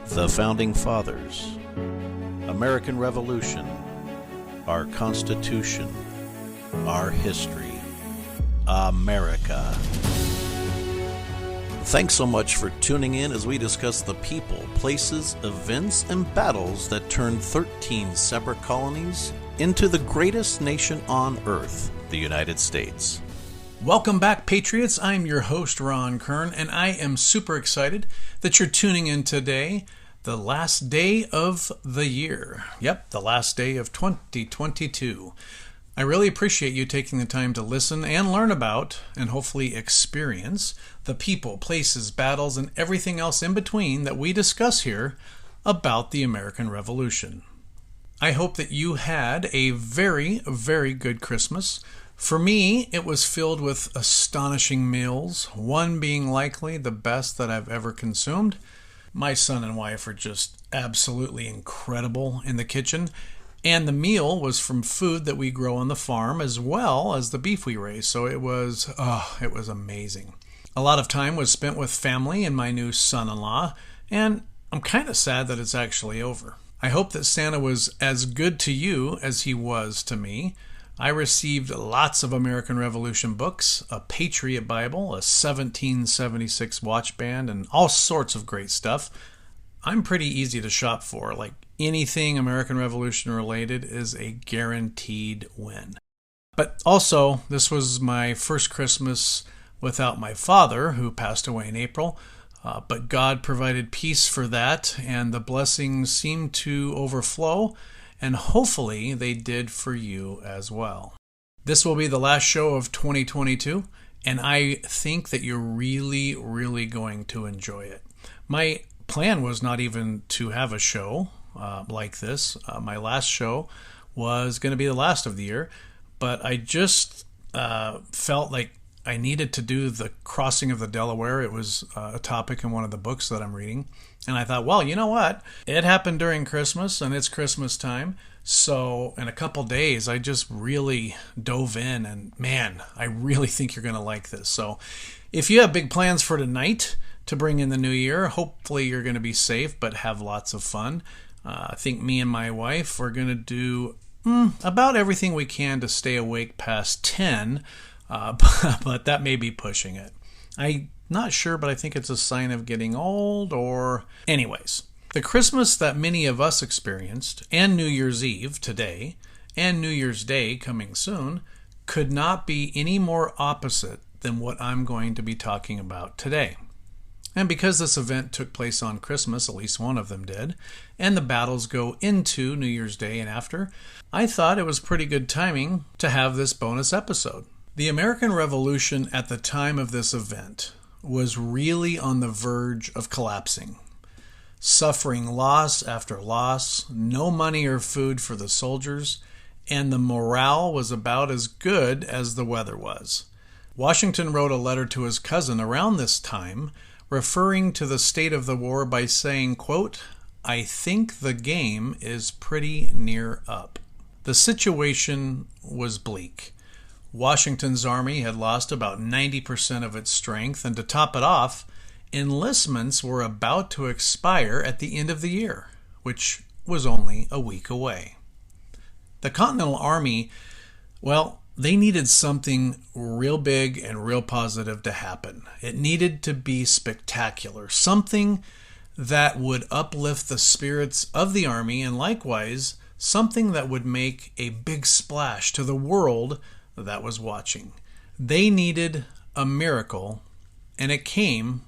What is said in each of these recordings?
The Founding Fathers, American Revolution, our Constitution, our history, America. Thanks so much for tuning in as we discuss the people, places, events, and battles that turned 13 separate colonies into the greatest nation on earth, the United States. Welcome back, Patriots. I'm your host, Ron Kern, and I am super excited that you're tuning in today, the last day of the year. Yep, the last day of 2022. I really appreciate you taking the time to listen and learn about, and hopefully experience, the people, places, battles, and everything else in between that we discuss here about the American Revolution. I hope that you had a very, very good Christmas. For me, it was filled with astonishing meals, one being likely the best that I've ever consumed. My son and wife are just absolutely incredible in the kitchen, and the meal was from food that we grow on the farm as well as the beef we raise, so it was amazing. A lot of time was spent with family and my new son-in-law, and I'm kind of sad that it's actually over. I hope that Santa was as good to you as he was to me. I received lots of American Revolution books, a Patriot Bible, a 1776 watch band, and all sorts of great stuff. I'm pretty easy to shop for. Like anything American Revolution related is a guaranteed win. But also, this was my first Christmas without my father, who passed away in April. But God provided peace for that, and the blessings seemed to overflow. And hopefully they did for you as well. This will be the last show of 2022, and I think that you're really, really going to enjoy it. My plan was not even to have a show like this. My last show was going to be the last of the year, but I just felt like I needed to do the crossing of the Delaware. It was a topic in one of the books that I'm reading. And I thought, well, you know what? It happened during Christmas, and it's Christmas time. So in a couple days, I just really dove in. And man, I really think you're going to like this. So if you have big plans for tonight to bring in the new year, hopefully you're going to be safe, but have lots of fun. I think me and my wife are going to do about everything we can to stay awake past 10. But that may be pushing it. I'm not sure, but I think it's a sign of getting old or... Anyways, the Christmas that many of us experienced, and New Year's Eve today, and New Year's Day coming soon, could not be any more opposite than what I'm going to be talking about today. And because this event took place on Christmas, at least one of them did, and the battles go into New Year's Day and after, I thought it was pretty good timing to have this bonus episode. The American Revolution at the time of this event was really on the verge of collapsing, suffering loss after loss, no money or food for the soldiers, and the morale was about as good as the weather was. Washington wrote a letter to his cousin around this time, referring to the state of the war by saying, quote, "I think the game is pretty near up." The situation was bleak. Washington's army had lost about 90% of its strength, and to top it off, enlistments were about to expire at the end of the year, which was only a week away. The Continental Army, well, they needed something real big and real positive to happen. It needed to be spectacular, something that would uplift the spirits of the army, and likewise, something that would make a big splash to the world that was watching. They needed a miracle, and it came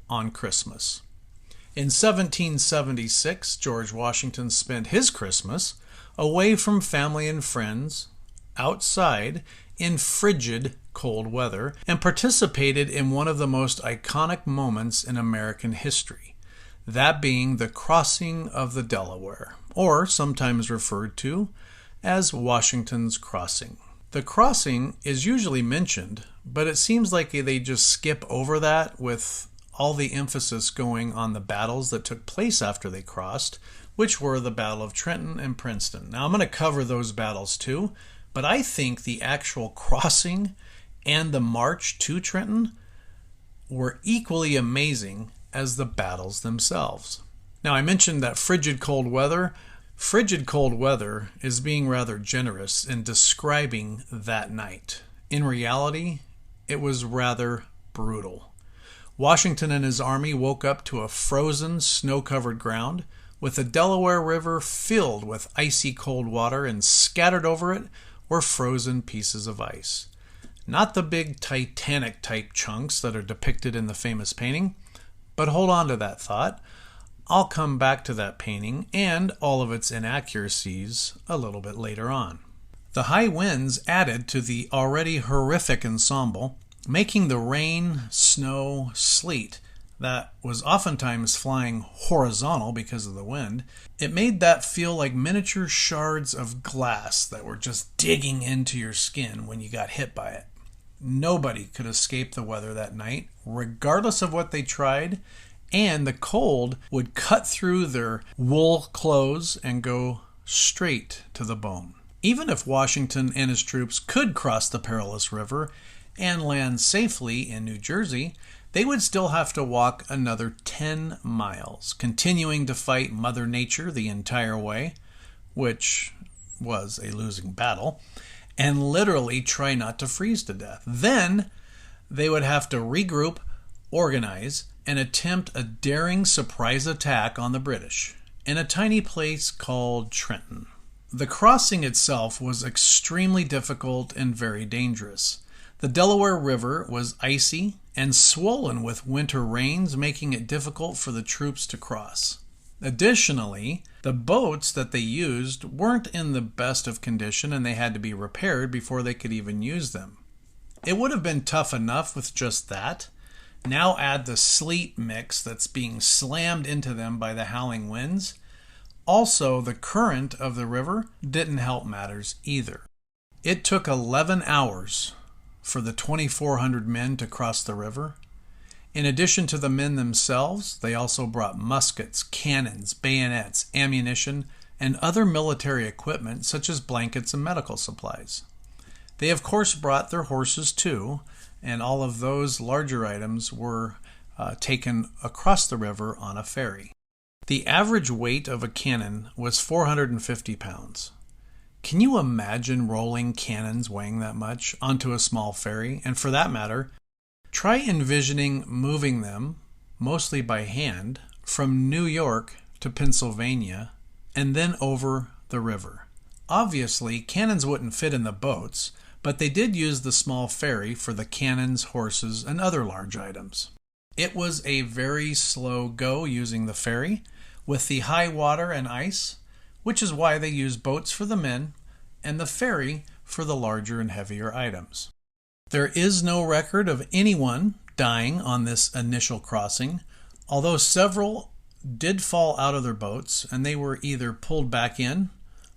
on Christmas. In 1776, George Washington spent his Christmas away from family and friends, outside in frigid cold weather, and participated in one of the most iconic moments in American history, that being the crossing of the Delaware, or sometimes referred to as Washington's Crossing. The crossing is usually mentioned, but it seems like they just skip over that with all the emphasis going on the battles that took place after they crossed, which were the Battle of Trenton and Princeton. Now, I'm going to cover those battles too, but I think the actual crossing and the march to Trenton were equally amazing as the battles themselves. Now, I mentioned that frigid cold weather. Frigid cold weather is being rather generous in describing that night. In reality, it was rather brutal. Washington and his army woke up to a frozen, snow-covered ground with the Delaware River filled with icy cold water, and scattered over it were frozen pieces of ice. Not the big Titanic-type chunks that are depicted in the famous painting, but hold on to that thought. I'll come back to that painting and all of its inaccuracies a little bit later on. The high winds added to the already horrific ensemble, making the rain, snow, sleet that was oftentimes flying horizontal because of the wind. It made that feel like miniature shards of glass that were just digging into your skin when you got hit by it. Nobody could escape the weather that night, regardless of what they tried, and the cold would cut through their wool clothes and go straight to the bone. Even if Washington and his troops could cross the perilous river and land safely in New Jersey, they would still have to walk another 10 miles, continuing to fight Mother Nature the entire way, which was a losing battle, and literally try not to freeze to death. Then they would have to regroup, organize, and attempt a daring surprise attack on the British in a tiny place called Trenton. The crossing itself was extremely difficult and very dangerous. The Delaware River was icy and swollen with winter rains, making it difficult for the troops to cross. Additionally, the boats that they used weren't in the best of condition, and they had to be repaired before they could even use them. It would have been tough enough with just that. Now add the sleet mix that's being slammed into them by the howling winds. Also, the current of the river didn't help matters either. It took 11 hours for the 2,400 men to cross the river. In addition to the men themselves, they also brought muskets, cannons, bayonets, ammunition, and other military equipment such as blankets and medical supplies. They of course brought their horses too, and all of those larger items were taken across the river on a ferry. The average weight of a cannon was 450 pounds. Can you imagine rolling cannons weighing that much onto a small ferry? And for that matter, try envisioning moving them, mostly by hand, from New York to Pennsylvania and then over the river. Obviously, cannons wouldn't fit in the boats, but they did use the small ferry for the cannons, horses, and other large items. It was a very slow go using the ferry with the high water and ice, which is why they used boats for the men and the ferry for the larger and heavier items. There is no record of anyone dying on this initial crossing, although several did fall out of their boats and they were either pulled back in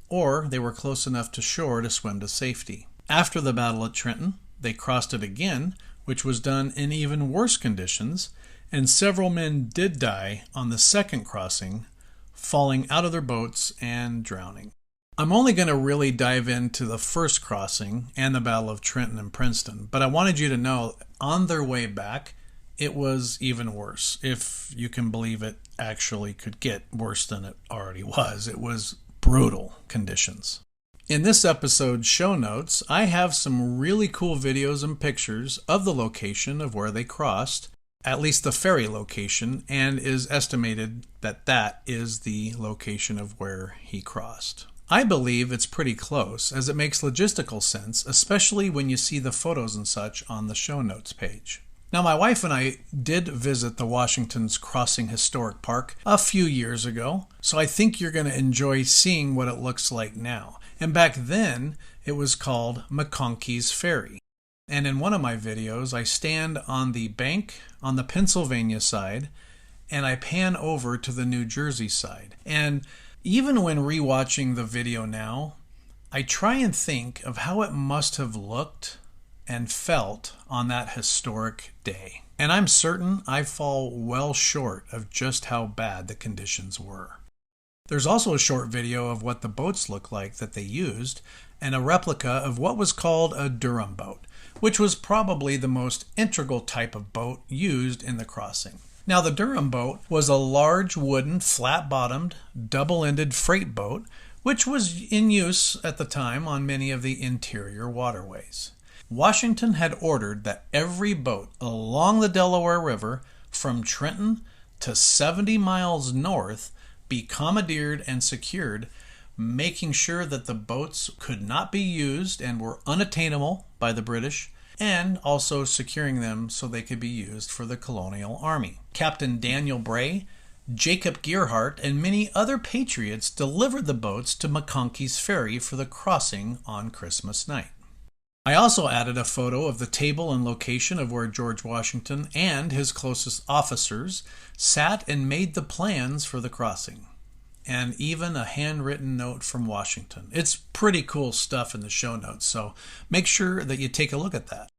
or they were close enough to shore to swim to safety. After the battle at Trenton, they crossed it again, which was done in even worse conditions, and several men did die on the second crossing, falling out of their boats and drowning. I'm only going to really dive into the first crossing and the Battle of Trenton and Princeton, but I wanted you to know on their way back, it was even worse. If you can believe it actually could get worse than it already was. It was brutal conditions. In this episode's show notes, I have some really cool videos and pictures of the location of where they crossed, at least the ferry location, and is estimated that that is the location of where he crossed. I believe it's pretty close, as it makes logistical sense, especially when you see the photos and such on the show notes page. Now, my wife and I did visit the Washington's Crossing Historic Park a few years ago, so I think you're going to enjoy seeing what it looks like now. And back then, it was called McConkey's Ferry. And in one of my videos, I stand on the bank on the Pennsylvania side, and I pan over to the New Jersey side. And even when rewatching the video now, I try and think of how it must have looked and felt on that historic day. And I'm certain I fall well short of just how bad the conditions were. There's also a short video of what the boats look like that they used, and a replica of what was called a Durham boat, which was probably the most integral type of boat used in the crossing. Now, the Durham boat was a large wooden, flat-bottomed, double-ended freight boat, which was in use at the time on many of the interior waterways. Washington had ordered that every boat along the Delaware River from Trenton to 70 miles north be commandeered and secured, making sure that the boats could not be used and were unattainable by the British, and also securing them so they could be used for the colonial army. Captain Daniel Bray, Jacob Gearhart, and many other patriots delivered the boats to McConkey's Ferry for the crossing on Christmas night. I also added a photo of the table and location of where George Washington and his closest officers sat and made the plans for the crossing, and even a handwritten note from Washington. It's pretty cool stuff in the show notes, so make sure that you take a look at that.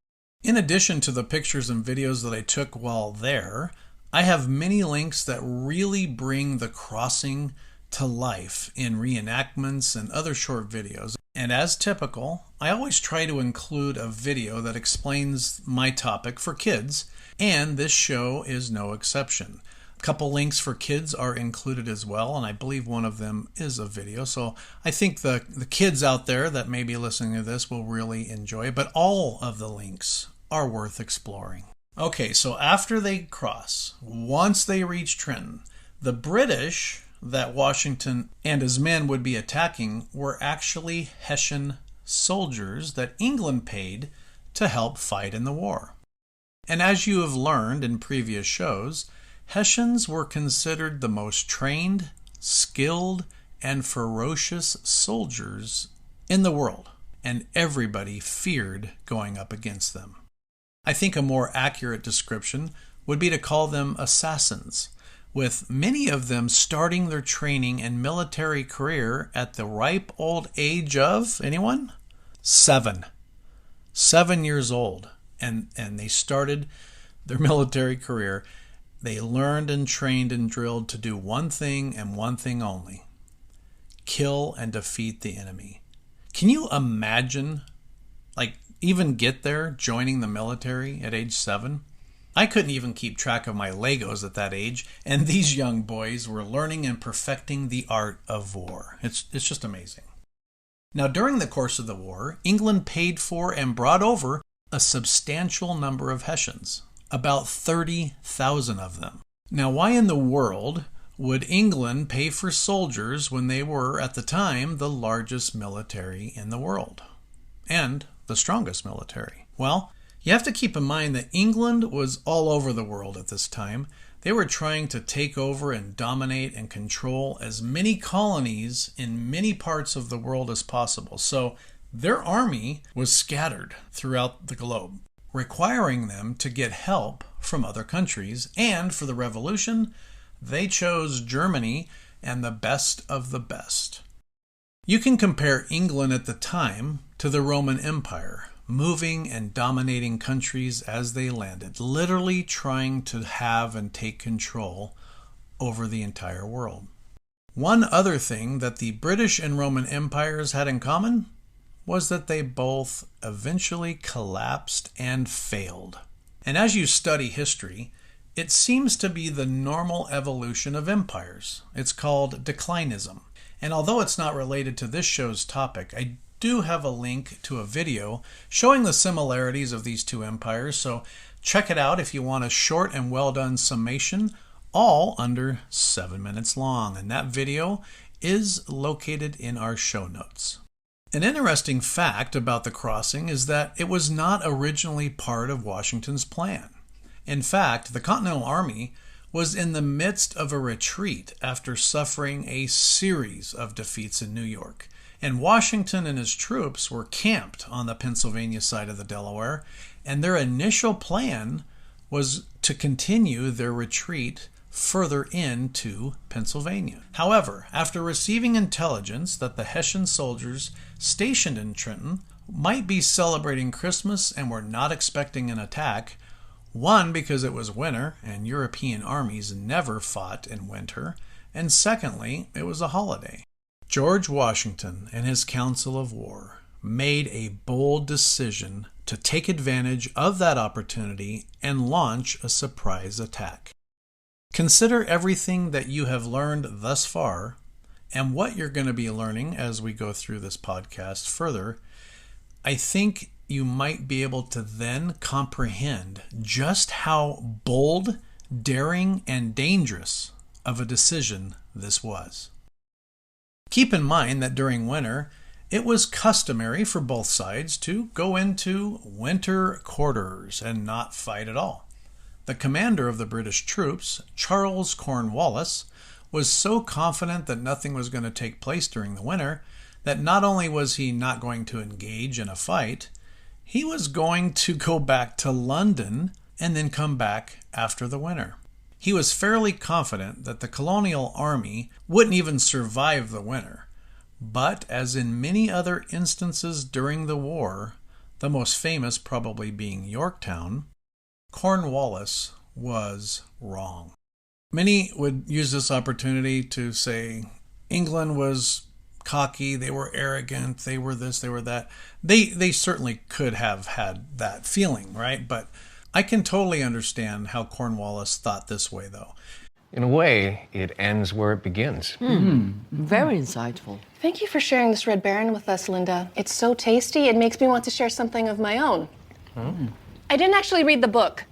In addition to the pictures and videos that I took while there, I have many links that really bring the crossing to life in reenactments and other short videos. And as typical, I always try to include a video that explains my topic for kids, and this show is no exception. A couple links for kids are included as well, and I believe one of them is a video. So I think the kids out there that may be listening to this will really enjoy it, but all of the links are worth exploring. Okay, so after they cross, once they reach Trenton, the British that Washington and his men would be attacking were actually Hessian soldiers that England paid to help fight in the war. And as you have learned in previous shows, Hessians were considered the most trained, skilled, and ferocious soldiers in the world, and everybody feared going up against them. I think a more accurate description would be to call them assassins, with many of them starting their training and military career at the ripe old age of, anyone? 7. 7 years old. And they started their military career. They learned and trained and drilled to do one thing and one thing only: kill and defeat the enemy. Can you imagine, even get there, joining the military at age 7? I couldn't even keep track of my Legos at that age, and these young boys were learning and perfecting the art of war. It's just amazing. Now, during the course of the war, England paid for and brought over a substantial number of Hessians, about 30,000 of them. Now, why in the world would England pay for soldiers when they were, at the time, the largest military in the world and the strongest military? Well, you have to keep in mind that England was all over the world at this time. They were trying to take over and dominate and control as many colonies in many parts of the world as possible. So their army was scattered throughout the globe, requiring them to get help from other countries. And for the revolution, they chose Germany and the best of the best. You can compare England at the time to the Roman Empire, moving and dominating countries as they landed, literally trying to have and take control over the entire world. One other thing that the British and Roman empires had in common was that they both eventually collapsed and failed. And as you study history, it seems to be the normal evolution of empires. It's called declinism. And although it's not related to this show's topic, I do have a link to a video showing the similarities of these two empires, so check it out if you want a short and well done summation, all under 7 minutes long, and that video is located in our show notes. An interesting fact about the crossing is that it was not originally part of Washington's plan. In fact, the Continental Army was in the midst of a retreat after suffering a series of defeats in New York. And Washington and his troops were camped on the Pennsylvania side of the Delaware, and their initial plan was to continue their retreat further into Pennsylvania. However, after receiving intelligence that the Hessian soldiers stationed in Trenton might be celebrating Christmas and were not expecting an attack, one, because it was winter and European armies never fought in winter, and secondly, it was a holiday. George Washington and his Council of War made a bold decision to take advantage of that opportunity and launch a surprise attack. Consider everything that you have learned thus far and what you're going to be learning as we go through this podcast further. I think you might be able to then comprehend just how bold, daring, and dangerous of a decision this was. Keep in mind that during winter, it was customary for both sides to go into winter quarters and not fight at all. The commander of the British troops, Charles Cornwallis, was so confident that nothing was going to take place during the winter that not only was he not going to engage in a fight, he was going to go back to London and then come back after the winter. He was fairly confident that the Colonial Army wouldn't even survive the winter. But as in many other instances during the war, the most famous probably being Yorktown, Cornwallis was wrong. Many would use this opportunity to say England was cocky, they were arrogant, they were this, they were that. They certainly could have had that feeling, right? But I can totally understand how Cornwallis thought this way, though. In a way, it ends where it begins. Very insightful. Thank you for sharing this Red Baron with us, Linda. It's so tasty, it makes me want to share something of my own. I didn't actually read the book.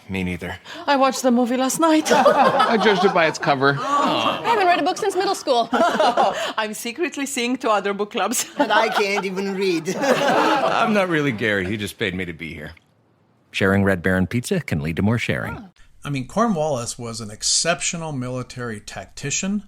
Me neither. I watched the movie last night. I judged it by its cover. I haven't read a book since middle school. I'm secretly seeing two other book clubs. And I can't even read. I'm not really Gary. He just paid me to be here. Sharing Red Baron pizza can lead to more sharing. I mean, Cornwallis was an exceptional military tactician,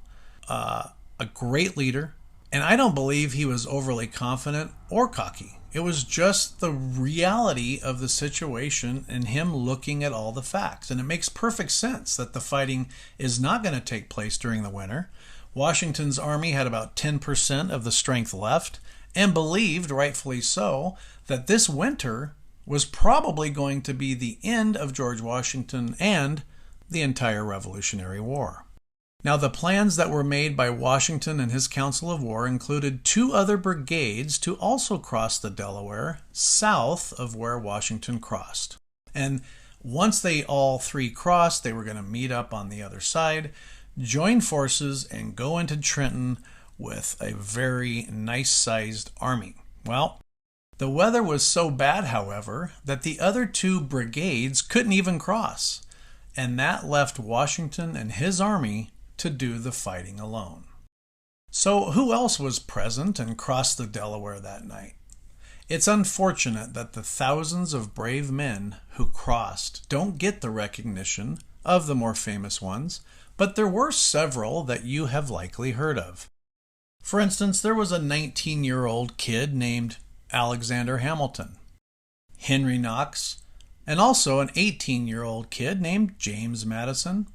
a great leader, and I don't believe he was overly confident or cocky. It was just the reality of the situation and him looking at all the facts. And it makes perfect sense that the fighting is not going to take place during the winter. Washington's army had about 10% of the strength left and believed, rightfully so, that this winter was probably going to be the end of George Washington and the entire Revolutionary War. Now, the plans that were made by Washington and his Council of War included 2 other brigades to also cross the Delaware south of where Washington crossed. And once they all 3 crossed, they were going to meet up on the other side, join forces, and go into Trenton with a very nice-sized army. Well, the weather was so bad, however, that the other 2 brigades couldn't even cross, and that left Washington and his army to do the fighting alone. So who else was present and crossed the Delaware that night? It's unfortunate that the thousands of brave men who crossed don't get the recognition of the more famous ones, but there were several that you have likely heard of. For instance, there was a 19-year-old kid named Alexander Hamilton, Henry Knox, and also an 18-year-old kid named James Madison.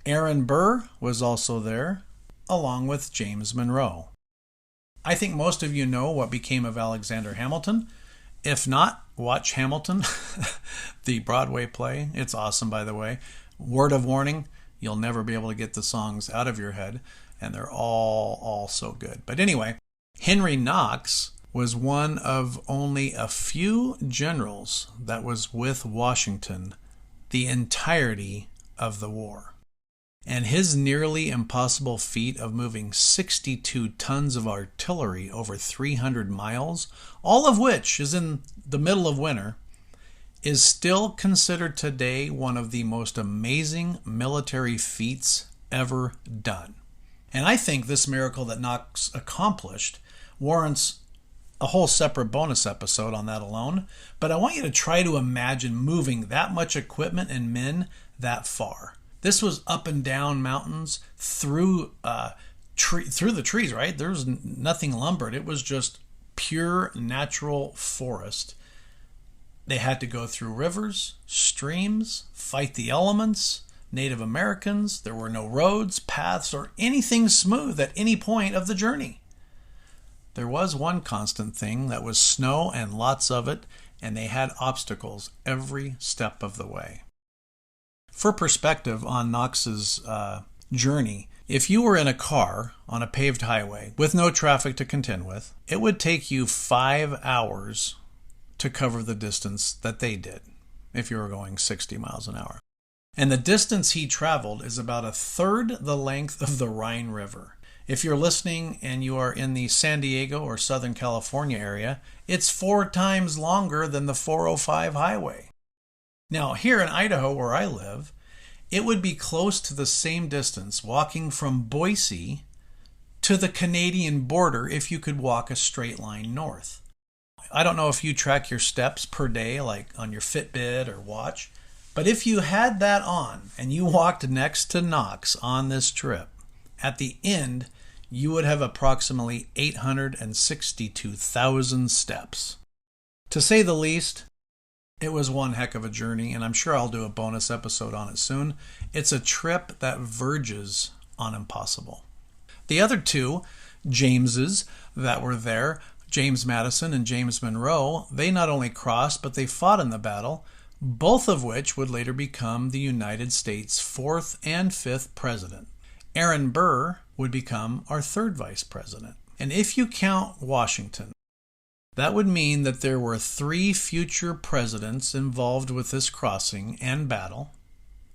Aaron Burr was also there, along with James Monroe. I think most of you know what became of Alexander Hamilton. If not, watch Hamilton, the Broadway play. It's awesome, by the way. Word of warning, you'll never be able to get the songs out of your head, and they're all so good. But anyway, Henry Knox was one of only a few generals that was with Washington the entirety of the war. And his nearly impossible feat of moving 62 tons of artillery over 300 miles, all of which is in the middle of winter, is still considered today one of the most amazing military feats ever done. And I think this miracle that Knox accomplished warrants a whole separate bonus episode on that alone. But I want you to try to imagine moving that much equipment and men that far. This was up and down mountains, through the trees, right? There was nothing lumbered. It was just pure natural forest. They had to go through rivers, streams, fight the elements, Native Americans. There were no roads, paths, or anything smooth at any point of the journey. There was one constant thing, that was snow and lots of it, and they had obstacles every step of the way. For perspective on Knox's journey, if you were in a car on a paved highway with no traffic to contend with, it would take you 5 hours to cover the distance that they did if you were going 60 miles an hour. And the distance he traveled is about a third the length of the Rhine River. If you're listening and you are in the San Diego or Southern California area, it's 4 times longer than the 405 highway. Now, here in Idaho, where I live, it would be close to the same distance walking from Boise to the Canadian border if you could walk a straight line north. I don't know if you track your steps per day, like on your Fitbit or watch, but if you had that on and you walked next to Knox on this trip, at the end, you would have approximately 862,000 steps. To say the least, it was one heck of a journey, and I'm sure I'll do a bonus episode on it soon. It's a trip that verges on impossible. The other two Jameses that were there, James Madison and James Monroe, they not only crossed, but they fought in the battle, both of which would later become the United States' 4th and 5th president. Aaron Burr would become our 3rd vice president. And if you count Washington, that would mean that there were 3 future presidents involved with this crossing and battle,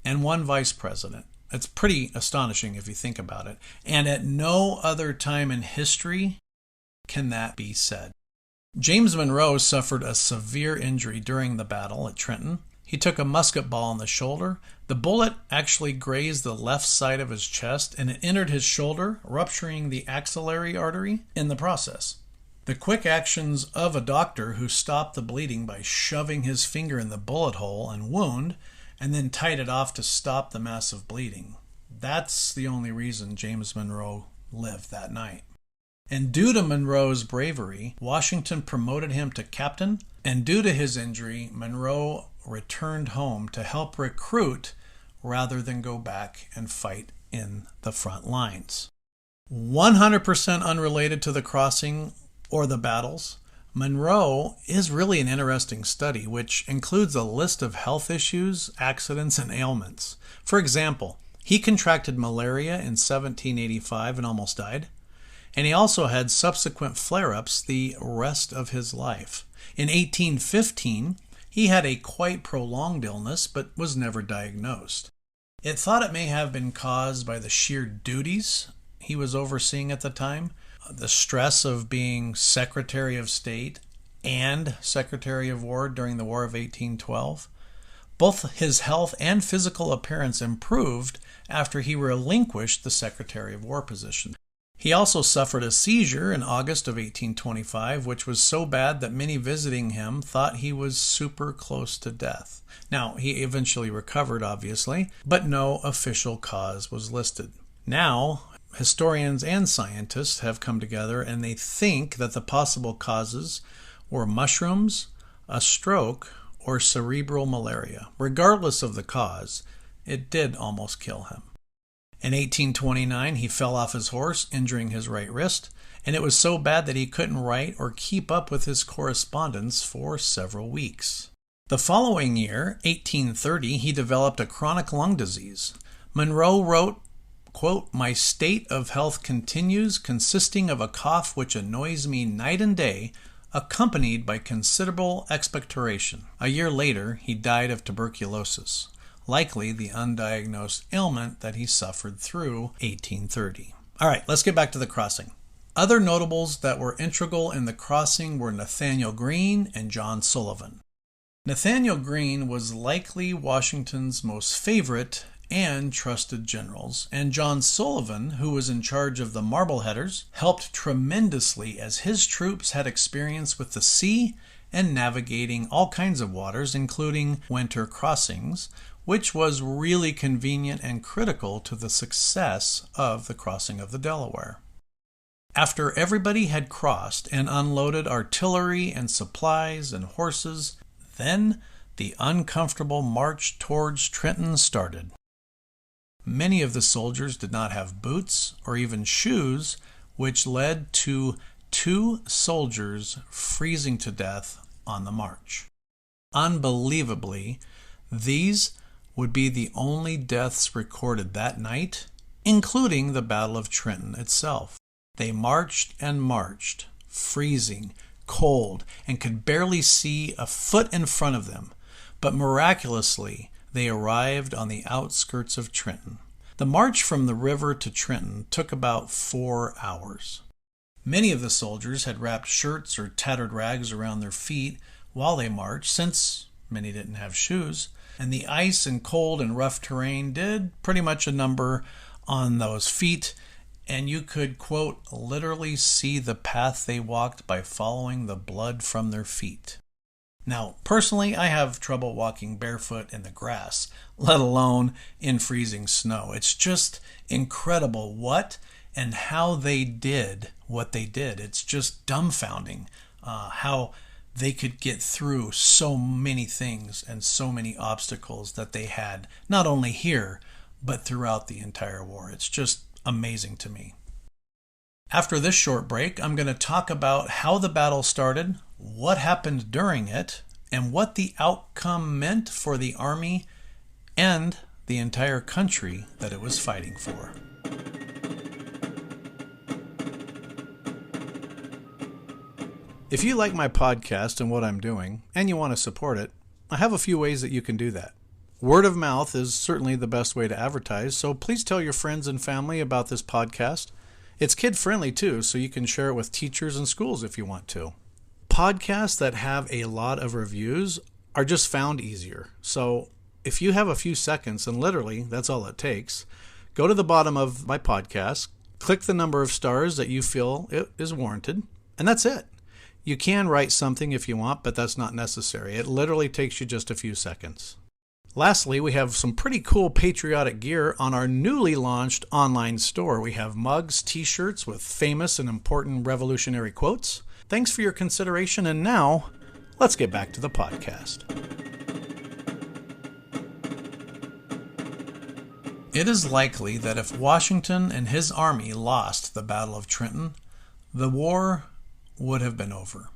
and 1 vice president. It's pretty astonishing if you think about it. And at no other time in history can that be said. James Monroe suffered a severe injury during the battle at Trenton. He took a musket ball in the shoulder. The bullet actually grazed the left side of his chest, and it entered his shoulder, rupturing the axillary artery in the process. The quick actions of a doctor who stopped the bleeding by shoving his finger in the bullet hole and wound, and then tied it off to stop the massive bleeding. That's the only reason James Monroe lived that night. And due to Monroe's bravery, Washington promoted him to captain, and due to his injury, Monroe returned home to help recruit rather than go back and fight in the front lines. 100% unrelated to the crossing or the battles, Monroe is really an interesting study, which includes a list of health issues, accidents, and ailments. For example, he contracted malaria in 1785 and almost died. And he also had subsequent flare-ups the rest of his life. In 1815, he had a quite prolonged illness, but was never diagnosed. It thought it may have been caused by the sheer duties he was overseeing at the time, the stress of being Secretary of State and Secretary of War during the War of 1812. Both his health and physical appearance improved after he relinquished the Secretary of War position. He also suffered a seizure in August of 1825, which was so bad that many visiting him thought he was super close to death. Now, he eventually recovered, obviously, but no official cause was listed. Now, historians and scientists have come together and they think that the possible causes were mushrooms, a stroke, or cerebral malaria. Regardless of the cause, it did almost kill him. In 1829, he fell off his horse, injuring his right wrist, and it was so bad that he couldn't write or keep up with his correspondence for several weeks. The following year, 1830, he developed a chronic lung disease. Monroe wrote, quote, "My state of health continues, consisting of a cough which annoys me night and day, accompanied by considerable expectoration." A year later, he died of tuberculosis, likely the undiagnosed ailment that he suffered through 1830. All right, let's get back to the crossing. Other notables that were integral in the crossing were Nathaniel Greene and John Sullivan. Nathaniel Greene was likely Washington's most favorite and trusted generals, and John Sullivan, who was in charge of the Marbleheaders, helped tremendously as his troops had experience with the sea and navigating all kinds of waters, including winter crossings, which was really convenient and critical to the success of the crossing of the Delaware. After everybody had crossed and unloaded artillery and supplies and horses, then the uncomfortable march towards Trenton started. Many of the soldiers did not have boots or even shoes, which led to 2 soldiers freezing to death on the march. Unbelievably, these would be the only deaths recorded that night, including the Battle of Trenton itself. They marched and marched, freezing, cold, and could barely see a foot in front of them, but miraculously they arrived on the outskirts of Trenton. The march from the river to Trenton took about 4 hours. Many of the soldiers had wrapped shirts or tattered rags around their feet while they marched, since many didn't have shoes, and the ice and cold and rough terrain did pretty much a number on those feet, and you could, quote, literally see the path they walked by following the blood from their feet. Now, personally, I have trouble walking barefoot in the grass, let alone in freezing snow. It's just incredible what and how they did what they did. It's just dumbfounding how they could get through so many things and so many obstacles that they had, not only here, but throughout the entire war. It's just amazing to me. After this short break, I'm going to talk about how the battle started, what happened during it, and what the outcome meant for the Army and the entire country that it was fighting for. If you like my podcast and what I'm doing, and you want to support it, I have a few ways that you can do that. Word of mouth is certainly the best way to advertise, so please tell your friends and family about this podcast. It's kid-friendly too, so you can share it with teachers and schools if you want to. Podcasts that have a lot of reviews are just found easier. So if you have a few seconds, and literally that's all it takes, go to the bottom of my podcast, click the number of stars that you feel it is warranted, and that's it. You can write something if you want, but that's not necessary. It literally takes you just a few seconds. Lastly, we have some pretty cool patriotic gear on our newly launched online store. We have mugs, t-shirts with famous and important revolutionary quotes. Thanks for your consideration, and now, let's get back to the podcast. It is likely that if Washington and his army lost the Battle of Trenton, the war would have been over.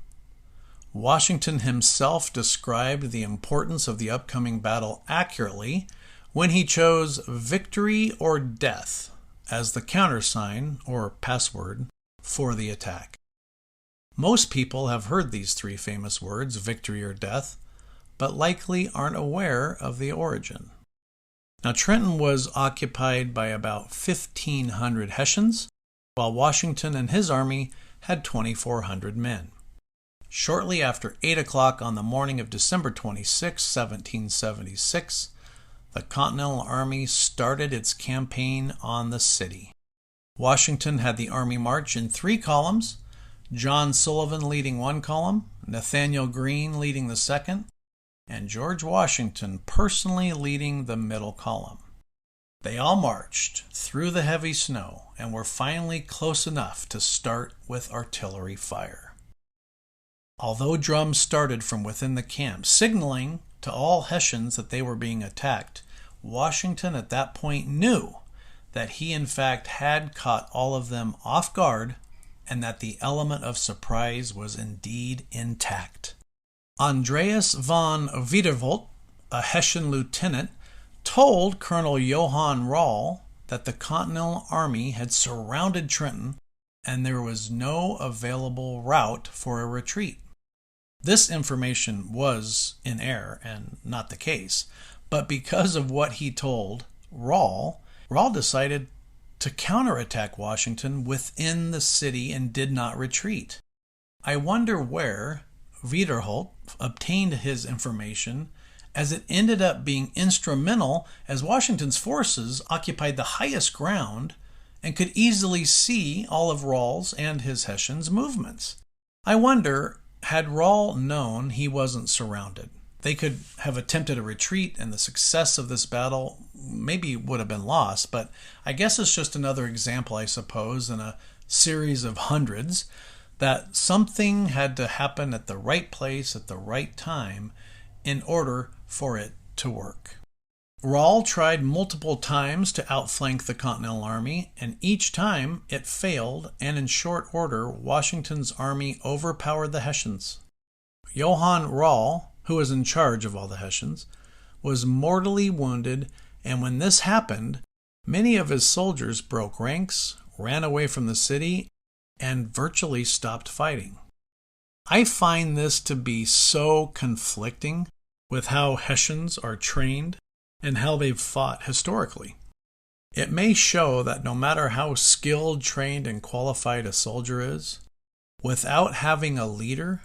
Washington himself described the importance of the upcoming battle accurately when he chose victory or death as the countersign or password for the attack. Most people have heard these three famous words, victory or death, but likely aren't aware of the origin. Now, Trenton was occupied by about 1,500 Hessians, while Washington and his army had 2,400 men. Shortly after 8 o'clock on the morning of December 26, 1776, the Continental Army started its campaign on the city. Washington had the army march in 3 columns, John Sullivan leading 1 column, Nathaniel Greene leading the second, and George Washington personally leading the middle column. They all marched through the heavy snow and were finally close enough to start with artillery fire. Although drums started from within the camp, signaling to all Hessians that they were being attacked, Washington at that point knew that he in fact had caught all of them off guard and that the element of surprise was indeed intact. Andreas von Wiederholt, a Hessian lieutenant, told Colonel Johann Rall that the Continental Army had surrounded Trenton and there was no available route for a retreat. This information was in error and not the case, but because of what he told Rall decided to counterattack Washington within the city and did not retreat. I wonder where Wiederholt obtained his information, as it ended up being instrumental as Washington's forces occupied the highest ground and could easily see all of Rall's and his Hessians' movements. I wonder, had Rall known he wasn't surrounded, they could have attempted a retreat and the success of this battle maybe would have been lost, but I guess it's just another example, I suppose, in a series of hundreds, that something had to happen at the right place at the right time in order for it to work. Rall tried multiple times to outflank the Continental Army, and each time it failed, and in short order, Washington's army overpowered the Hessians. Johann Rall, who was in charge of all the Hessians, was mortally wounded, and when this happened, many of his soldiers broke ranks, ran away from the city, and virtually stopped fighting. I find this to be so conflicting with how Hessians are trained and how they've fought historically. It may show that no matter how skilled, trained, and qualified a soldier is, without having a leader,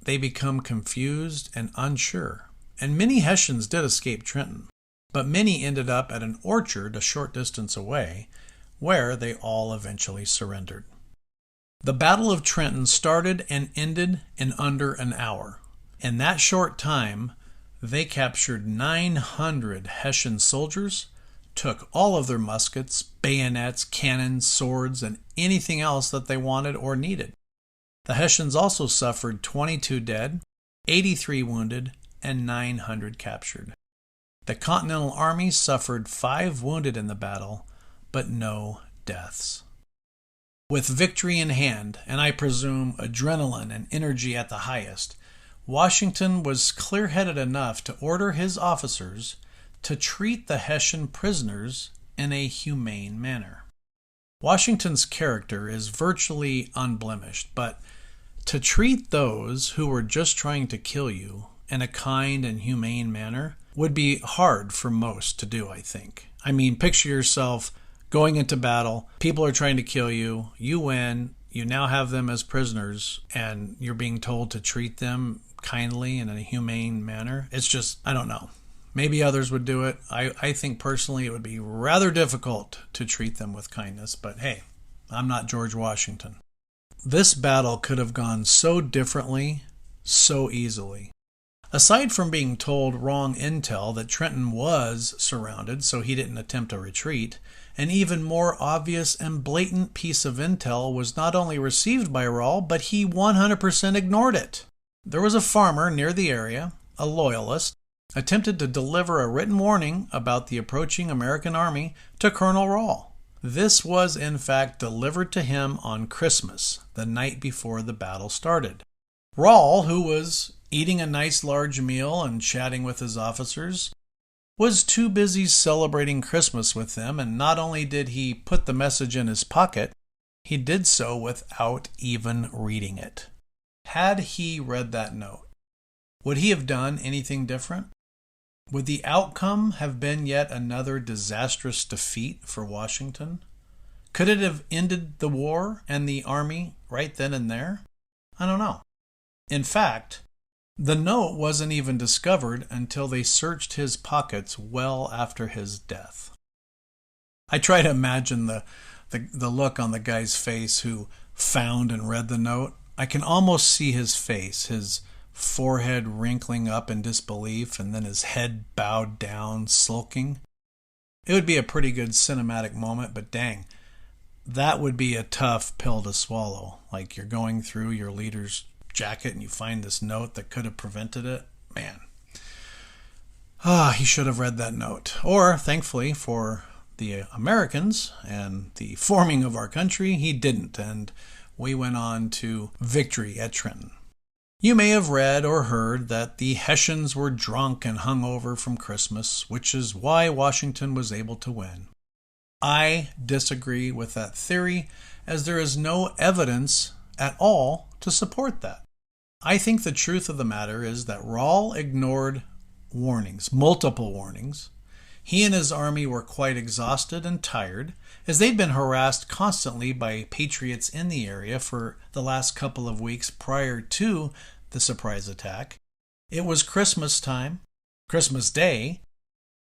they become confused and unsure. And many Hessians did escape Trenton, but many ended up at an orchard a short distance away, where they all eventually surrendered. The Battle of Trenton started and ended in under an hour. In that short time, they captured 900 Hessian soldiers, took all of their muskets, bayonets, cannons, swords, and anything else that they wanted or needed. The Hessians also suffered 22 dead, 83 wounded, and 900 captured. The Continental Army suffered 5 wounded in the battle, but no deaths. With victory in hand, and I presume adrenaline and energy at the highest, Washington was clear-headed enough to order his officers to treat the Hessian prisoners in a humane manner. Washington's character is virtually unblemished, but to treat those who were just trying to kill you in a kind and humane manner would be hard for most to do, I think. I mean, picture yourself going into battle, people are trying to kill you, you win, you now have them as prisoners, and you're being told to treat them kindly and in a humane manner. It's just, I don't know. Maybe others would do it. I think personally it would be rather difficult to treat them with kindness, but hey, I'm not George Washington. This battle could have gone so differently, so easily. Aside from being told wrong intel that Trenton was surrounded so he didn't attempt a retreat, an even more obvious and blatant piece of intel was not only received by Rall, but he 100% ignored it. There was a farmer near the area, a loyalist, attempted to deliver a written warning about the approaching American army to Colonel Rall. This was in fact delivered to him on Christmas, the night before the battle started. Rall, who was eating a nice large meal and chatting with his officers, was too busy celebrating Christmas with them, and not only did he put the message in his pocket, he did so without even reading it. Had he read that note, would he have done anything different? Would the outcome have been yet another disastrous defeat for Washington? Could it have ended the war and the army right then and there? I don't know. In fact, the note wasn't even discovered until they searched his pockets well after his death. I try to imagine the look on the guy's face who found and read the note. I can almost see his face, his forehead wrinkling up in disbelief, and then his head bowed down, sulking. It would be a pretty good cinematic moment, but dang, that would be a tough pill to swallow. Like you're going through your leader's jacket and you find this note that could have prevented it. Man. He should have read that note. Or, thankfully for the Americans and the forming of our country, he didn't, and we went on to victory at Trenton. You may have read or heard that the Hessians were drunk and hungover from Christmas, which is why Washington was able to win. I disagree with that theory, as there is no evidence at all to support that. I think the truth of the matter is that Rall ignored warnings, multiple warnings. He and his army were quite exhausted and tired, as they'd been harassed constantly by Patriots in the area for the last couple of weeks prior to the surprise attack. It was Christmas time, Christmas Day,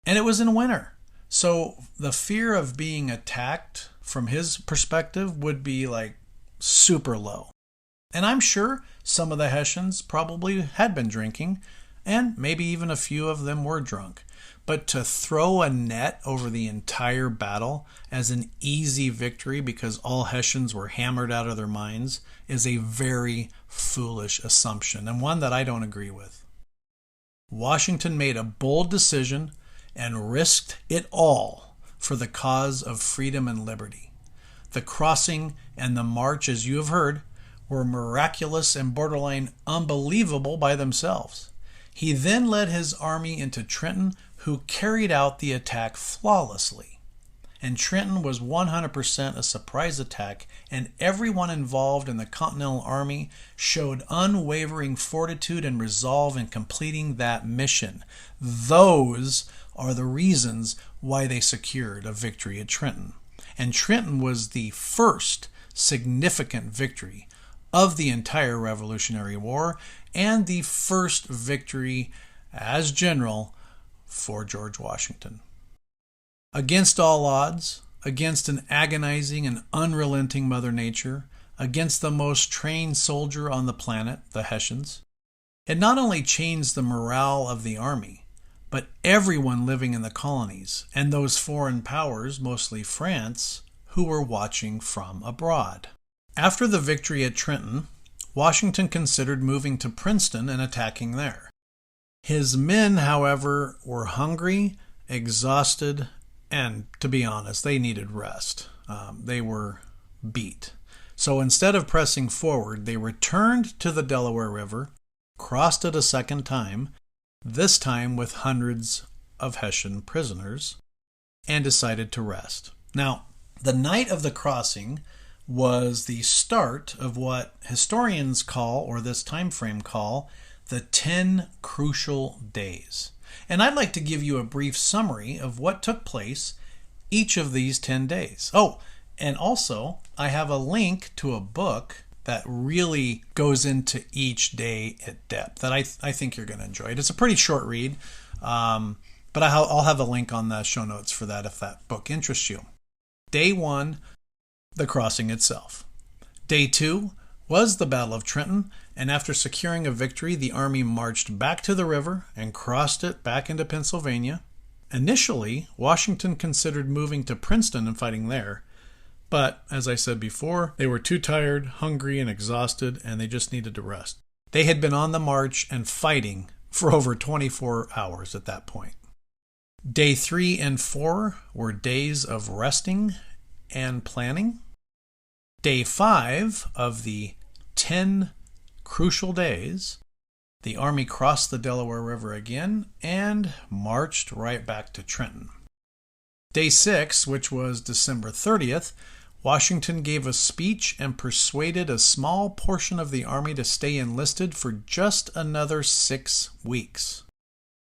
and it was in winter. So the fear of being attacked from his perspective would be like super low. And I'm sure some of the Hessians probably had been drinking, and maybe even a few of them were drunk. But to throw a net over the entire battle as an easy victory because all Hessians were hammered out of their minds is a very foolish assumption, and one that I don't agree with. Washington made a bold decision and risked it all for the cause of freedom and liberty. The crossing and the march, as you have heard, were miraculous and borderline unbelievable by themselves. He then led his army into Trenton, who carried out the attack flawlessly. And Trenton was 100% a surprise attack, and everyone involved in the Continental Army showed unwavering fortitude and resolve in completing that mission. Those are the reasons why they secured a victory at Trenton. And Trenton was the first significant victory of the entire Revolutionary War and the first victory as general for George Washington. Against all odds, against an agonizing and unrelenting Mother Nature, against the most trained soldier on the planet, the Hessians, it not only changed the morale of the army, but everyone living in the colonies and those foreign powers, mostly France, who were watching from abroad. After the victory at Trenton, Washington considered moving to Princeton and attacking there. His men, however, were hungry, exhausted, and to be honest, they needed rest. They were beat. So instead of pressing forward, they returned to the Delaware River, crossed it a second time, this time with hundreds of Hessian prisoners, and decided to rest. Now, the night of the crossing was the start of what historians call, or this time frame call, the 10 crucial days. And I'd like to give you a brief summary of what took place each of these 10 days. Oh, and also I have a link to a book that really goes into each day at depth that I think you're going to enjoy. It's a pretty short read, but I'll have a link on the show notes for that if that book interests you. Day 1, the crossing itself. Day 2 was the Battle of Trenton, and after securing a victory, the army marched back to the river and crossed it back into Pennsylvania. Initially, Washington considered moving to Princeton and fighting there, but as I said before, they were too tired, hungry, and exhausted, and they just needed to rest. They had been on the march and fighting for over 24 hours at that point. Day 3 and 4 were days of resting and planning. Day 5 of the 10 crucial days, the army crossed the Delaware River again and marched right back to Trenton. Day 6, which was December 30th, Washington gave a speech and persuaded a small portion of the army to stay enlisted for just another 6 weeks.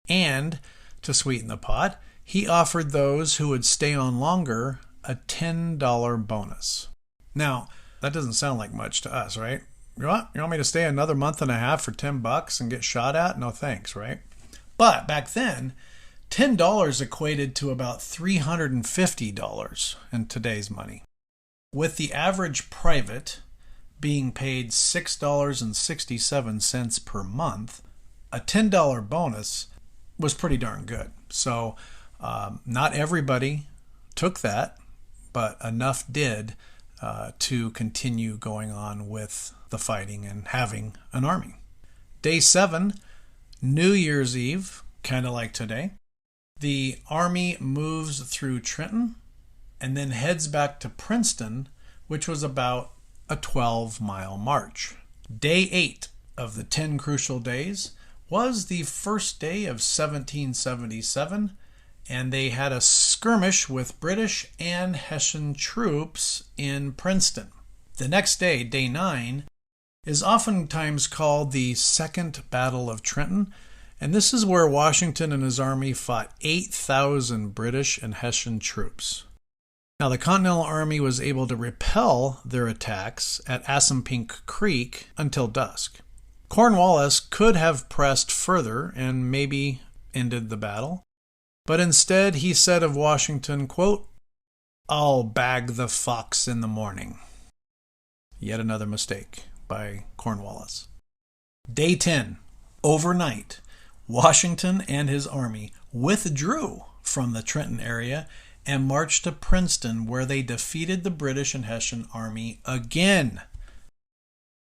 And, to sweeten the pot, he offered those who would stay on longer a $10 bonus. Now, that doesn't sound like much to us, right? You want me to stay another month and a half for $10 and get shot at? No thanks, right? But back then, $10 equated to about $350 in today's money. With the average private being paid $6.67 per month, a $10 bonus was pretty darn good. So not everybody took that, but enough did to continue going on with the fighting and having an army. Day 7, New Year's Eve, kind of like today, the army moves through Trenton and then heads back to Princeton, which was about a 12-mile march. Day 8 of the 10 crucial days was the first day of 1777, and they had a skirmish with British and Hessian troops in Princeton. The next day, Day 9, is oftentimes called the Second Battle of Trenton, and this is where Washington and his army fought 8,000 British and Hessian troops. Now, the Continental Army was able to repel their attacks at Assunpink Creek until dusk. Cornwallis could have pressed further and maybe ended the battle, but instead he said of Washington, quote, "I'll bag the fox in the morning." Yet another mistake by Cornwallis. Day 10, overnight, Washington and his army withdrew from the Trenton area and marched to Princeton, where they defeated the British and Hessian army again.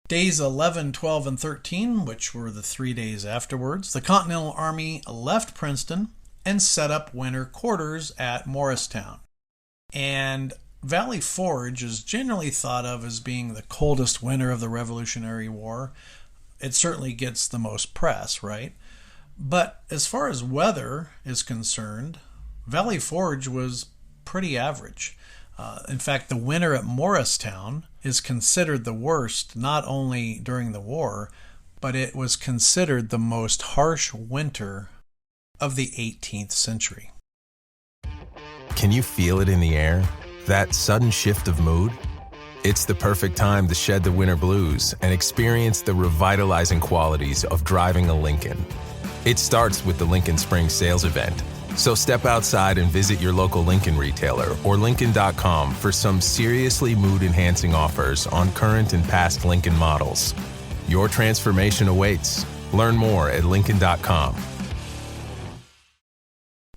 Days 11, 12, and 13, which were the 3 days afterwards, the Continental Army left Princeton and set up winter quarters at Morristown. And Valley Forge is generally thought of as being the coldest winter of the Revolutionary War. It certainly gets the most press, right? But as far as weather is concerned, Valley Forge was pretty average. In fact, the winter at Morristown is considered the worst, not only during the war, but it was considered the most harsh winter of the 18th century. Can you feel it in the air? That sudden shift of mood? It's the perfect time to shed the winter blues and experience the revitalizing qualities of driving a Lincoln. It starts with the Lincoln Spring Sales Event. So step outside and visit your local Lincoln retailer or Lincoln.com for some seriously mood-enhancing offers on current and past Lincoln models. Your transformation awaits. Learn more at Lincoln.com.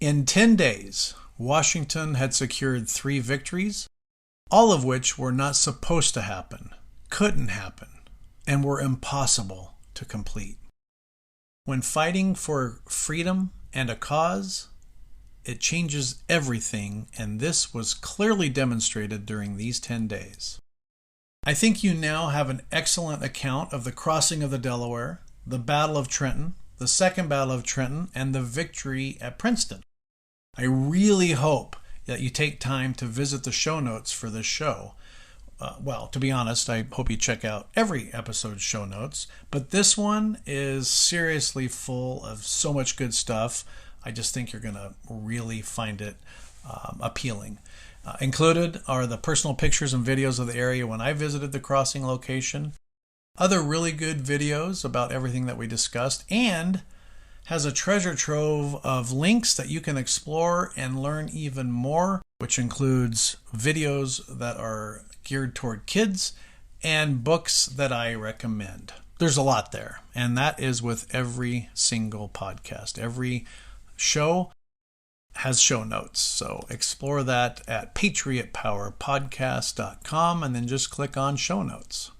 In 10 days, Washington had secured 3 victories, all of which were not supposed to happen, couldn't happen, and were impossible to complete. When fighting for freedom and a cause, it changes everything, and this was clearly demonstrated during these 10 days. I think you now have an excellent account of the crossing of the Delaware, the Battle of Trenton, the Second Battle of Trenton, and the victory at Princeton. I really hope that you take time to visit the show notes for this show. To be honest, I hope you check out every episode's show notes, but this one is seriously full of so much good stuff. I just think you're going to really find it appealing. Included are the personal pictures and videos of the area when I visited the crossing location, other really good videos about everything that we discussed, and has a treasure trove of links that you can explore and learn even more, which includes videos that are geared toward kids and books that I recommend. There's a lot there, and that is with every single podcast. Every show has show notes, so explore that at patriotpowerpodcast.com and then just click on show notes.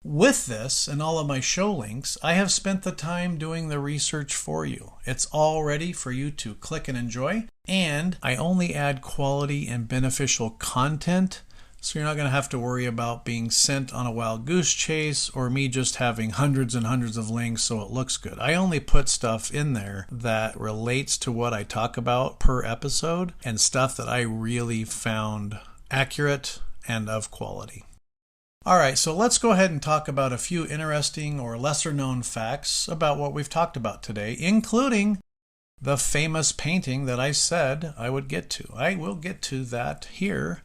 With this and all of my show links, I have spent the time doing the research for you. It's all ready for you to click and enjoy, and I only add quality and beneficial content, so you're not going to have to worry about being sent on a wild goose chase or me just having hundreds and hundreds of links so it looks good. I only put stuff in there that relates to what I talk about per episode and stuff that I really found accurate and of quality. All right, so let's go ahead and talk about a few interesting or lesser known facts about what we've talked about today, including the famous painting that I said I would get to. I will get to that here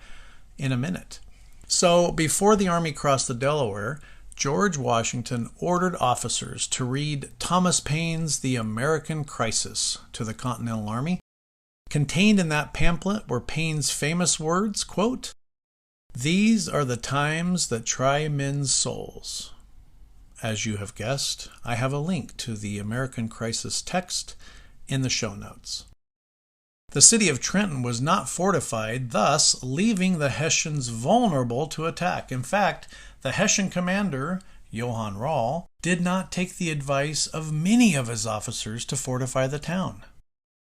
in a minute. So before the Army crossed the Delaware, George Washington ordered officers to read Thomas Paine's The American Crisis to the Continental Army. Contained in that pamphlet were Paine's famous words, quote, "These are the times that try men's souls." As you have guessed, I have a link to the American Crisis text in the show notes. The city of Trenton was not fortified, thus leaving the Hessians vulnerable to attack. In fact, the Hessian commander, Johann Rall, did not take the advice of many of his officers to fortify the town.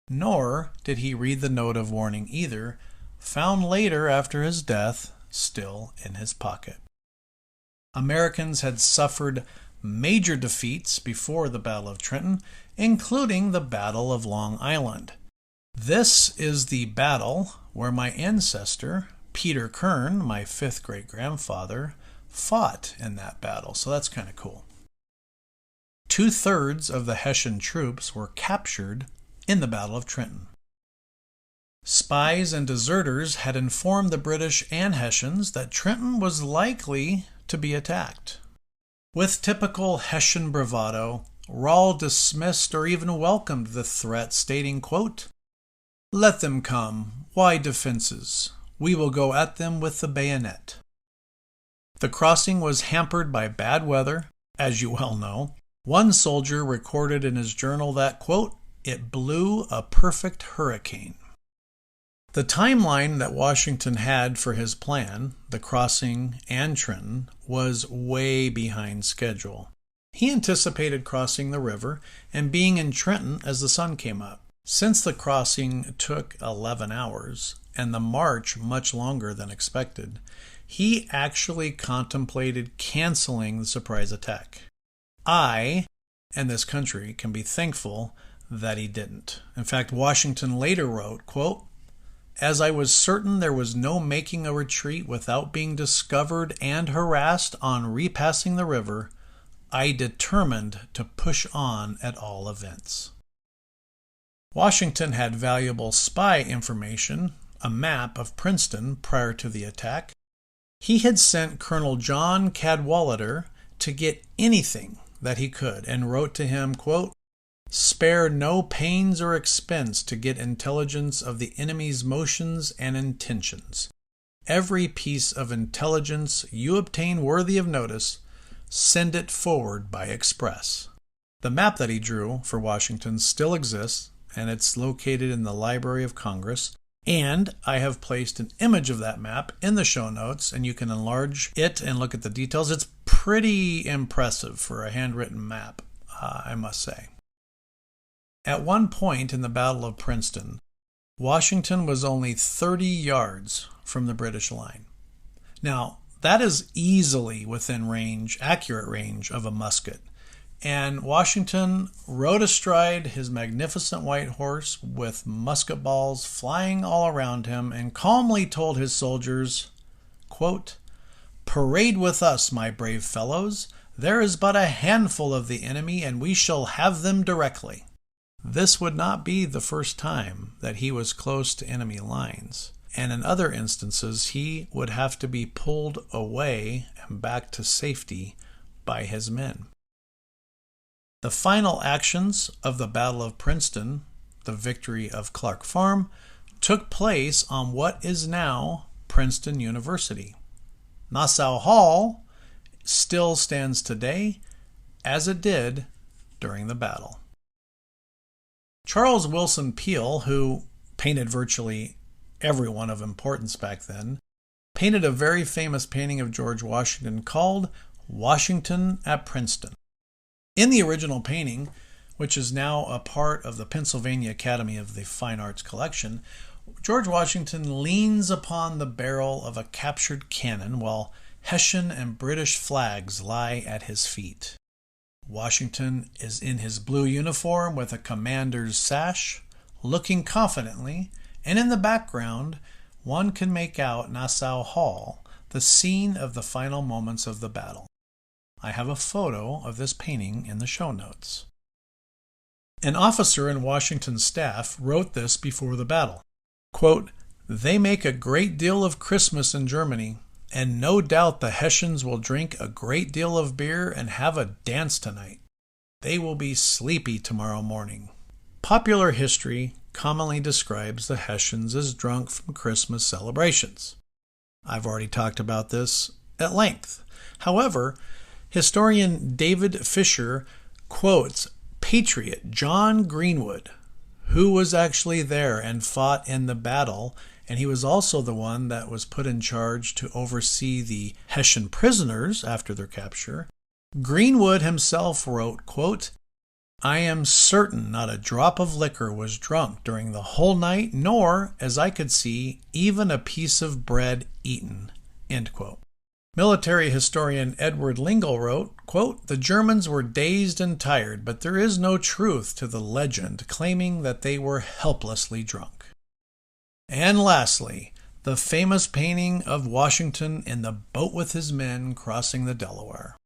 Nor did he read the note of warning either, found later after his death, still in his pocket. Americans had suffered major defeats before the Battle of Trenton, including the Battle of Long Island. This is the battle where my ancestor, Peter Kern, my 5th great-grandfather, fought in that battle, so that's kind of cool. 2/3 of the Hessian troops were captured in the Battle of Trenton. Spies and deserters had informed the British and Hessians that Trenton was likely to be attacked. With typical Hessian bravado, Rall dismissed or even welcomed the threat, stating, quote, "Let them come. Why defenses? We will go at them with the bayonet." The crossing was hampered by bad weather, as you well know. One soldier recorded in his journal that, quote, "It blew a perfect hurricane." The timeline that Washington had for his plan, the crossing and Trenton, was way behind schedule. He anticipated crossing the river and being in Trenton as the sun came up. Since the crossing took 11 hours and the march much longer than expected, he actually contemplated canceling the surprise attack. I and this country can be thankful that he didn't. In fact, Washington later wrote, quote, "As I was certain there was no making a retreat without being discovered and harassed on repassing the river, I determined to push on at all events." Washington had valuable spy information, a map of Princeton prior to the attack. He had sent Colonel John Cadwalader to get anything that he could and wrote to him, quote, "Spare no pains or expense to get intelligence of the enemy's motions and intentions. Every piece of intelligence you obtain worthy of notice, send it forward by express." The map that he drew for Washington still exists, and it's located in the Library of Congress. And I have placed an image of that map in the show notes, and you can enlarge it and look at the details. It's pretty impressive for a handwritten map, I must say. At one point in the Battle of Princeton, Washington was only 30 yards from the British line. Now, that is easily within range, accurate range of a musket. And Washington rode astride his magnificent white horse with musket balls flying all around him and calmly told his soldiers, quote, "Parade with us, my brave fellows. There is but a handful of the enemy, and we shall have them directly." This would not be the first time that he was close to enemy lines, and in other instances he would have to be pulled away and back to safety by his men. The final actions of the Battle of Princeton, the victory of Clark Farm, took place on what is now Princeton University. Nassau Hall still stands today, as it did during the battle. Charles Willson Peale, who painted virtually everyone of importance back then, painted a very famous painting of George Washington called Washington at Princeton. In the original painting, which is now a part of the Pennsylvania Academy of the Fine Arts collection, George Washington leans upon the barrel of a captured cannon while Hessian and British flags lie at his feet. Washington is in his blue uniform with a commander's sash, looking confidently, and in the background one can make out Nassau Hall, the scene of the final moments of the battle. I have a photo of this painting in the show notes. An officer in Washington's staff wrote this before the battle. Quote, "They make a great deal of Christmas in Germany, and no doubt the Hessians will drink a great deal of beer and have a dance tonight. They will be sleepy tomorrow morning." Popular history commonly describes the Hessians as drunk from Christmas celebrations. I've already talked about this at length. However, historian David Fisher quotes Patriot John Greenwood, who was actually there and fought in the battle, and he was also the one that was put in charge to oversee the Hessian prisoners after their capture. Greenwood himself wrote, quote, "I am certain not a drop of liquor was drunk during the whole night, nor, as I could see, even a piece of bread eaten." End quote. Military historian Edward Lingle wrote, quote, "The Germans were dazed and tired, but there is no truth to the legend claiming that they were helplessly drunk." And lastly, the famous painting of Washington in the boat with his men crossing the Delaware.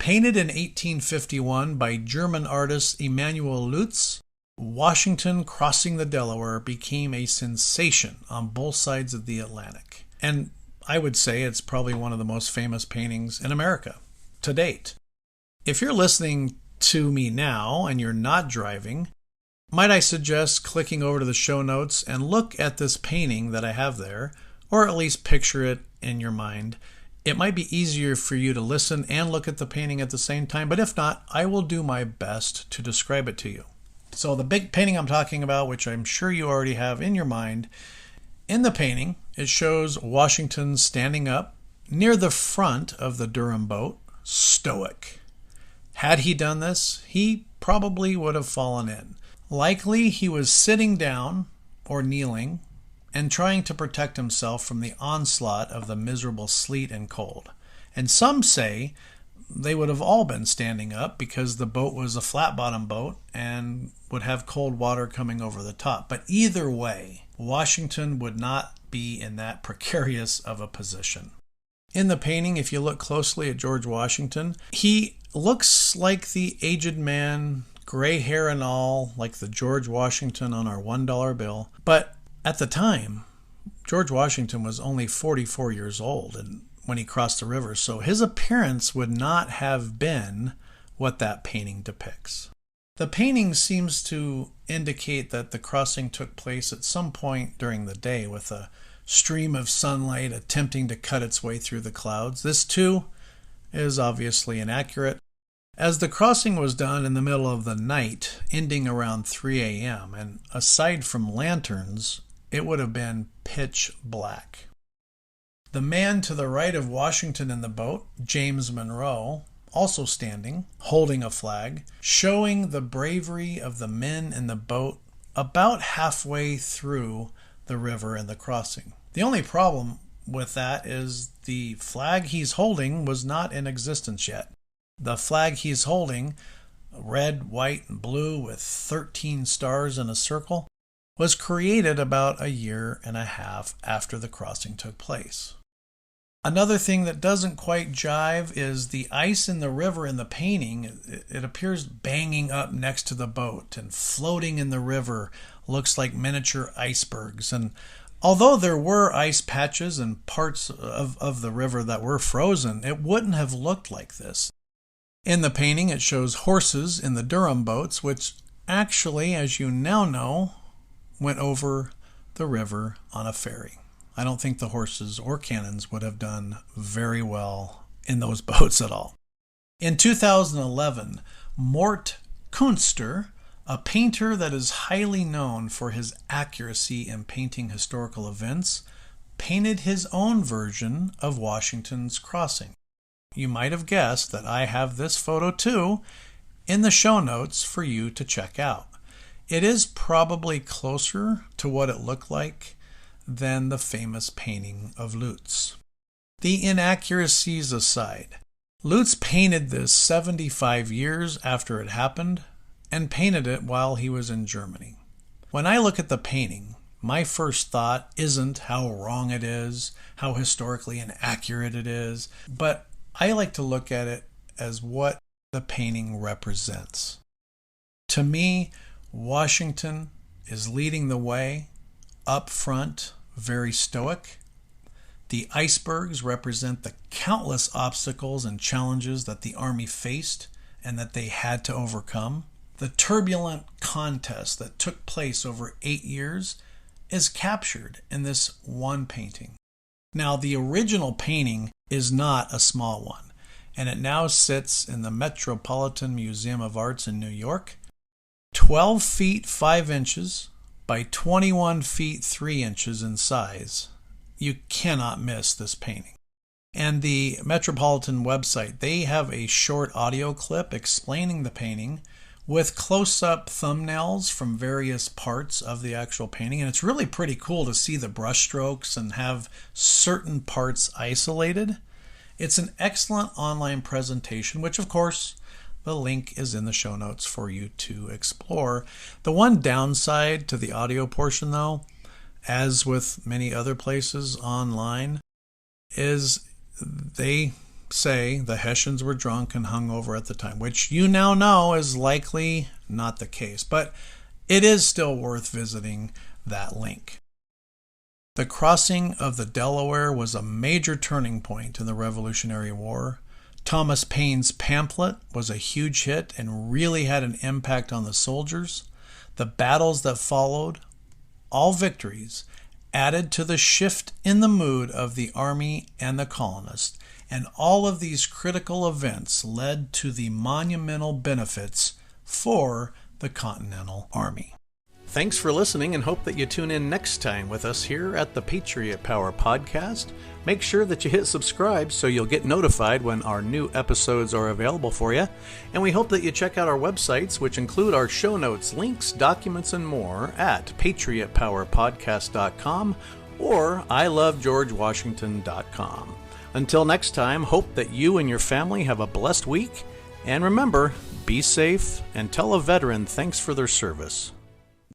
Painted in 1851 by German artist Emanuel Lutz, Washington crossing the Delaware became a sensation on both sides of the Atlantic. And I would say it's probably one of the most famous paintings in America to date. If you're listening to me now and you're not driving, might I suggest clicking over to the show notes and look at this painting that I have there, or at least picture it in your mind. It might be easier for you to listen and look at the painting at the same time, but if not, I will do my best to describe it to you. So the big painting I'm talking about, which I'm sure you already have in your mind, in the painting, it shows Washington standing up near the front of the Durham boat, stoic. Had he done this, he probably would have fallen in. Likely he was sitting down or kneeling and trying to protect himself from the onslaught of the miserable sleet and cold. And some say they would have all been standing up because the boat was a flat-bottom boat and would have cold water coming over the top. But either way, Washington would not be in that precarious of a position. In the painting, if you look closely at George Washington, he looks like the aged man, gray hair and all, like the George Washington on our $1 bill. But at the time, George Washington was only 44 years old and when he crossed the river, so his appearance would not have been what that painting depicts. The painting seems to indicate that the crossing took place at some point during the day with a stream of sunlight attempting to cut its way through the clouds. This, too, is obviously inaccurate, as the crossing was done in the middle of the night, ending around 3 a.m., and aside from lanterns, it would have been pitch black. The man to the right of Washington in the boat, James Monroe, also standing, holding a flag, showing the bravery of the men in the boat about halfway through the river and the crossing. The only problem with that is the flag he's holding was not in existence yet. The flag he's holding, red, white, and blue with 13 stars in a circle, was created about a year and a half after the crossing took place. Another thing that doesn't quite jive is the ice in the river in the painting. It appears banging up next to the boat and floating in the river looks like miniature icebergs. And although there were ice patches and parts of the river that were frozen, it wouldn't have looked like this. In the painting, it shows horses in the Durham boats, which actually, as you now know, went over the river on a ferry. I don't think the horses or cannons would have done very well in those boats at all. In 2011, Mort Kunster, a painter that is highly known for his accuracy in painting historical events, painted his own version of Washington's crossing. You might have guessed that I have this photo too in the show notes for you to check out. It is probably closer to what it looked like than the famous painting of Lutz. The inaccuracies aside, Lutz painted this 75 years after it happened and painted it while he was in Germany. When I look at the painting, my first thought isn't how wrong it is, how historically inaccurate it is, but I like to look at it as what the painting represents. To me, Washington is leading the way, up front, very stoic. The icebergs represent the countless obstacles and challenges that the Army faced and that they had to overcome. The turbulent contest that took place over 8 years is captured in this one painting. Now, the original painting is not a small one, and it now sits in the Metropolitan Museum of Arts in New York. 12 feet 5 inches by 21 feet 3 inches in size. You cannot miss this painting. And the Metropolitan website, they have a short audio clip explaining the painting with close-up thumbnails from various parts of the actual painting. And it's really pretty cool to see the brushstrokes and have certain parts isolated. It's an excellent online presentation, which of course, the link is in the show notes for you to explore. The one downside to the audio portion, though, as with many other places online, is they say the Hessians were drunk and hungover at the time, which you now know is likely not the case, but it is still worth visiting that link. The crossing of the Delaware was a major turning point in the Revolutionary War. Thomas Paine's pamphlet was a huge hit and really had an impact on the soldiers. The battles that followed, all victories, added to the shift in the mood of the Army and the colonists, and all of these critical events led to the monumental benefits for the Continental Army. Thanks for listening and hope that you tune in next time with us here at the Patriot Power Podcast. Make sure that you hit subscribe so you'll get notified when our new episodes are available for you. And we hope that you check out our websites, which include our show notes, links, documents, and more at patriotpowerpodcast.com or ilovegeorgewashington.com. Until next time, hope that you and your family have a blessed week. And remember, be safe and tell a veteran thanks for their service.